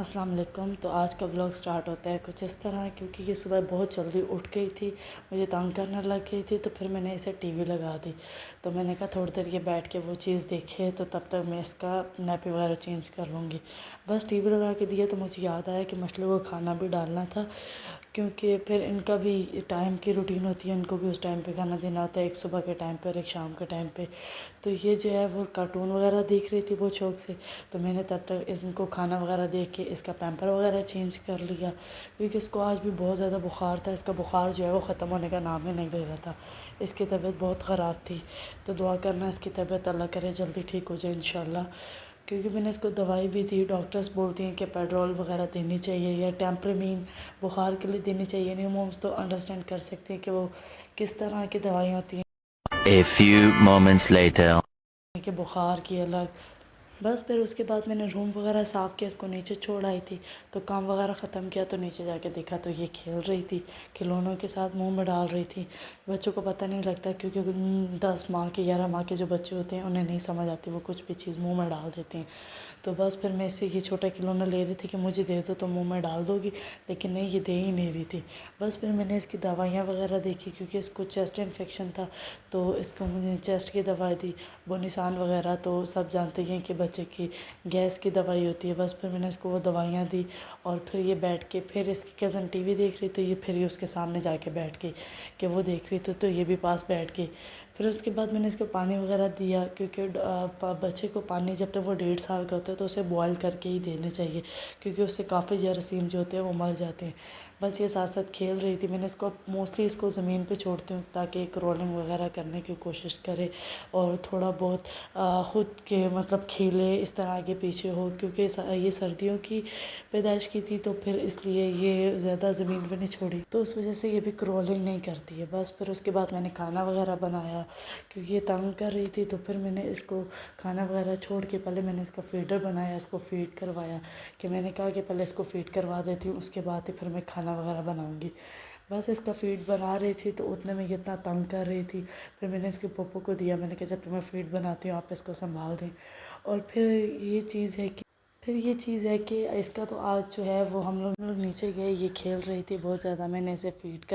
अस्सलाम वालेकुम। तो आज का व्लॉग स्टार्ट होता है कुछ इस तरह, क्योंकि ये सुबह बहुत जल्दी उठ गई थी, मुझे तंग करने लग गई थी। तो फिर मैंने इसे टीवी लगा दी। तो मैंने कहा थोड़ी देर ये बैठ के वो चीज़ देखे, तो तब तक मैं इसका नैपी वगैरह चेंज कर लूँगी। बस टीवी लगा के दिया तो मुझे याद आया कि मछलियों को खाना भी डालना था, क्योंकि फिर इनका भी टाइम की रूटीन होती है, इनको भी उस टाइम पे खाना देना होता है, एक सुबह के टाइम पर, एक शाम के टाइम पे। तो ये जो है वो कार्टून वगैरह देख रही थी बहुत शौक़ से। तो मैंने तब तक इनको खाना वगैरह दे के इसका पैम्पर वगैरह चेंज कर लिया, क्योंकि इसको आज भी बहुत ज़्यादा बुखार था। इसका बुखार जो है वो ख़त्म होने का नाम ही नहीं ले रहा था। इसकी तबीयत बहुत ख़राब थी। तो दुआ करना इसकी तबीयत अल्लाह करे जल्दी ठीक हो जाए इंशाल्लाह। क्योंकि मैंने इसको दवाई भी दी, डॉक्टर्स बोलती हैं कि पेड्रोल वगैरह देनी चाहिए या टेम्प्रामीन बुखार के लिए देनी चाहिए। न्यू मोम्स तो अंडरस्टैंड कर सकते हैं कि वो किस तरह की दवाई होती हैं। A few moments later. कि बुखार की अलग। बस फिर उसके बाद मैंने रूम वगैरह साफ़ किया, इसको नीचे छोड़ आई थी। तो काम वगैरह ख़त्म किया तो नीचे जाके देखा तो ये खेल रही थी, खिलौनों के साथ मुंह में डाल रही थी। बच्चों को पता नहीं लगता, क्योंकि 10 माह के 11 माह के जो बच्चे होते हैं उन्हें नहीं समझ आती, वो कुछ भी चीज़ मुँह में डाल देते हैं। तो बस फिर मैं इससे ये छोटा खिलौना ले रही थी कि मुझे दे दो तो मुँह में डाल दोगी, लेकिन नहीं, ये दे ही नहीं रही थी। बस फिर मैंने इसकी दवाइयाँ वगैरह देखी, क्योंकि इसको चेस्ट इन्फेक्शन था। तो इसको मुझे चेस्ट की दवाई दी, बोनिसान वगैरह तो सब जानते हैं कि बच्चे की गैस की दवाई होती है। बस फिर मैंने इसको वो दवाइयाँ दी, और फिर ये बैठ के, फिर इसकी कज़न टीवी देख रही, तो ये फिर ये उसके सामने जाके बैठ गई कि वो देख रही थी, तो ये भी पास बैठ गई। फिर उसके बाद मैंने इसको पानी वगैरह दिया, क्योंकि बच्चे को पानी जब तक वो 1.5 साल का होता है तो उसे बॉयल करके ही देने चाहिए, क्योंकि उससे काफ़ी जरासीम जो होते हैं वो मर जाते हैं। बस ये साथ साथ खेल रही थी। मैंने इसको मोस्टली इसको ज़मीन पे छोड़ती हूँ ताकि एक रोलिंग वगैरह करने की कोशिश करे, और थोड़ा बहुत ख़ुद के मतलब खेले, इस तरह आगे पीछे हो, क्योंकि ये सर्दियों की पैदाइश की थी, तो फिर इसलिए ये ज़्यादा ज़मीन पे नहीं छोड़ी, तो उस वजह से ये भी क्रॉलिंग नहीं करती है। बस फिर उसके बाद मैंने खाना वगैरह बनाया, क्योंकि ये तंग कर रही थी। तो फिर मैंने इसको खाना वगैरह छोड़ के पहले मैंने इसका फीडर बनाया, इसको फ़ीड करवाया, कि मैंने कहा कि पहले इसको फ़ीड करवा देती हूँ, उसके बाद ही फिर मैं खाना वगैरह बनाऊँगी। बस इसका फ़ीड बना रही थी, तो उतने में ये इतना तंग कर रही थी। फिर मैंने इसके पप्पू को दिया, मैंने कहा जब तक मैं फ़ीड बनाती हूँ आप इसको संभाल दें। और फिर ये चीज़ है कि इसका तो आज जो है वो हम लोग नीचे गए, ये खेल रही थी बहुत ज़्यादा। मैंने इसे फ़ीड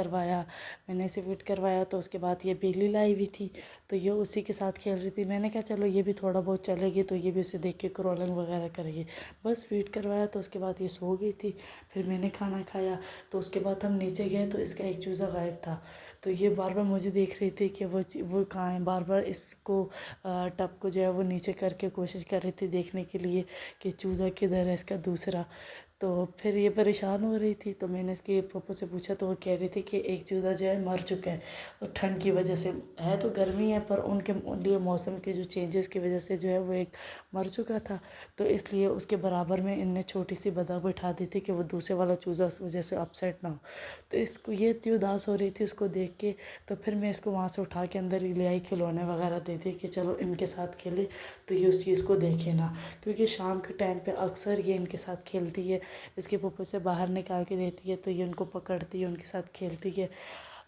करवाया तो उसके बाद ये बिल्ली लाई हुई थी, तो ये उसी के साथ खेल रही थी। मैंने कहा चलो ये भी थोड़ा बहुत चलेगी, तो ये भी उसे देख के क्रॉलिंग वगैरह करेगी। बस फ़ीड करवाया तो उसके बाद ये सो गई थी। फिर मैंने खाना खाया, तो उसके बाद हम नीचे गए तो इसका एक चूज़ा गायब था। तो ये बार बार मुझे देख रही थी कि वो कहाँ है। बार बार इसको टब को जो है वो नीचे करके कोशिश कर रही थी देखने के लिए कि चूज़ा किधर है इसका दूसरा। तो फिर ये परेशान हो रही थी, तो मैंने इसके पप्पू से पूछा, तो वो कह रही थी कि एक चूज़ा जो है मर चुका है, और ठंड की वजह से, है तो गर्मी है पर उनके लिए मौसम के जो चेंजेस की वजह से जो है वो एक मर चुका था। तो इसलिए उसके बराबर में इनने छोटी सी बतख बिठा दी थी कि वो दूसरे वाला चूज़ा उस वजह से अपसेट ना हो। तो इसको ये इतनी उदास हो रही थी उसको देख के। तो फिर मैं इसको वहाँ से उठा के अंदर ही ले आई, खिलौने वगैरह दे दी कि चलो इनके साथ खेले, तो ये उस चीज़ को देखे ना, क्योंकि शाम के टाइम पे अक्सर ये इनके साथ खेलती है। इसके पप्पू से बाहर निकाल के देती है, तो ये उनको पकड़ती है, उनके साथ खेलती है।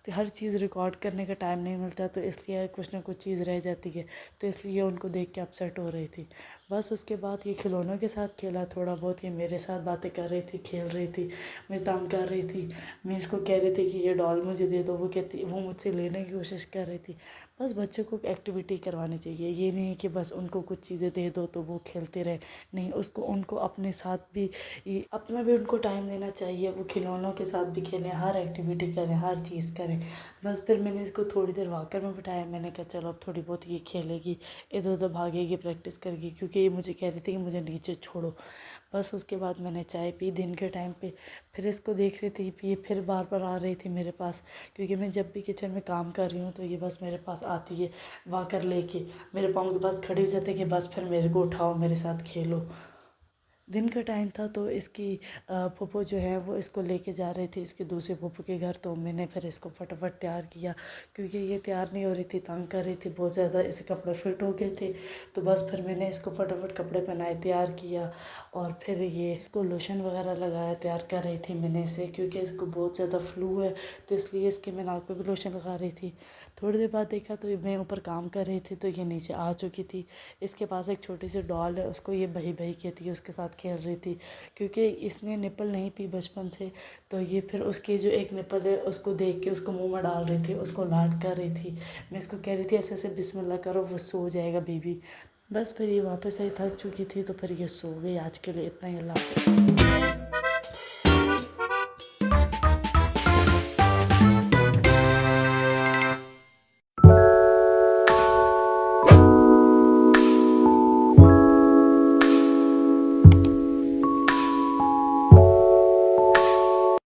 तो हर चीज़ रिकॉर्ड करने का टाइम नहीं मिलता, तो इसलिए कुछ ना कुछ चीज़ रह जाती है, तो इसलिए उनको देख के अपसेट हो रही थी। बस उसके बाद ये खिलौनों के साथ खेला थोड़ा बहुत, ये मेरे साथ बातें कर रही थी, खेल रही थी, मैं तंग कर रही थी। मैं इसको कह रही थी कि ये डॉल मुझे दे दो, वो मुझसे लेने की कोशिश कर रही थी। बस बच्चों को एक्टिविटी करवानी चाहिए, ये नहीं कि बस उनको कुछ चीज़ें दे दो तो वो खेलते रहे। नहीं, उनको अपने साथ भी अपना भी उनको टाइम देना चाहिए। वो खिलौनों के साथ भी खेलें, हर एक्टिविटी करें, हर चीज़ करें। बस फिर मैंने इसको थोड़ी देर वॉकर में बिठाया। मैंने कहा चलो अब थोड़ी बहुत ये खेलेगी, इधर उधर भागेगी, प्रैक्टिस करेगी, क्योंकि ये मुझे कह रही थी कि मुझे नीचे छोड़ो। बस उसके बाद मैंने चाय पी दिन के टाइम पे। फिर इसको देख रही थी कि ये फिर बार बार आ रही थी मेरे पास, क्योंकि मैं जब भी किचन में काम कर रही हूँ तो ये बस मेरे पास आती है वॉकर लेके, मेरे पाँव के पास खड़ी हो जाती है कि बस फिर मेरे को उठाओ, मेरे साथ खेलो। दिन का टाइम था, तो इसकी फूफो जो है वो इसको लेके जा रही थी इसके दूसरे फूफो के घर। तो मैंने फिर इसको फटाफट तैयार किया, क्योंकि ये तैयार नहीं हो रही थी, तंग कर रही थी बहुत ज़्यादा, इसे कपड़े फिट हो गए थे। तो बस फिर मैंने इसको फटाफट कपड़े पहनाए, तैयार किया, और फिर ये इसको लोशन वगैरह लगाया, तैयार कर रही थी मैंने इसे, क्योंकि इसको बहुत ज़्यादा फ्लू है, तो इसलिए इसके मैं नाक पे भी लोशन लगा रही थी। थोड़ी देर बाद देखा तो मैं ऊपर काम कर रही थी, तो ये नीचे आ चुकी थी। इसके पास एक छोटी सी डॉल है, उसको ये बही बही कहती है, उसके साथ खेल रही थी, क्योंकि इसने निप्पल नहीं पी बचपन से, तो ये फिर उसकी जो एक निप्पल है उसको देख के उसको मुंह में डाल रही थी, उसको लाड कर रही थी। मैं इसको कह रही थी ऐसे ऐसे बिस्मिल्लाह करो, वो सो जाएगा बेबी। बस फिर ये वापस आई, थक चुकी थी, तो फिर ये सो गई। आज के लिए इतना ही, अल्लाह हाफ़िज़।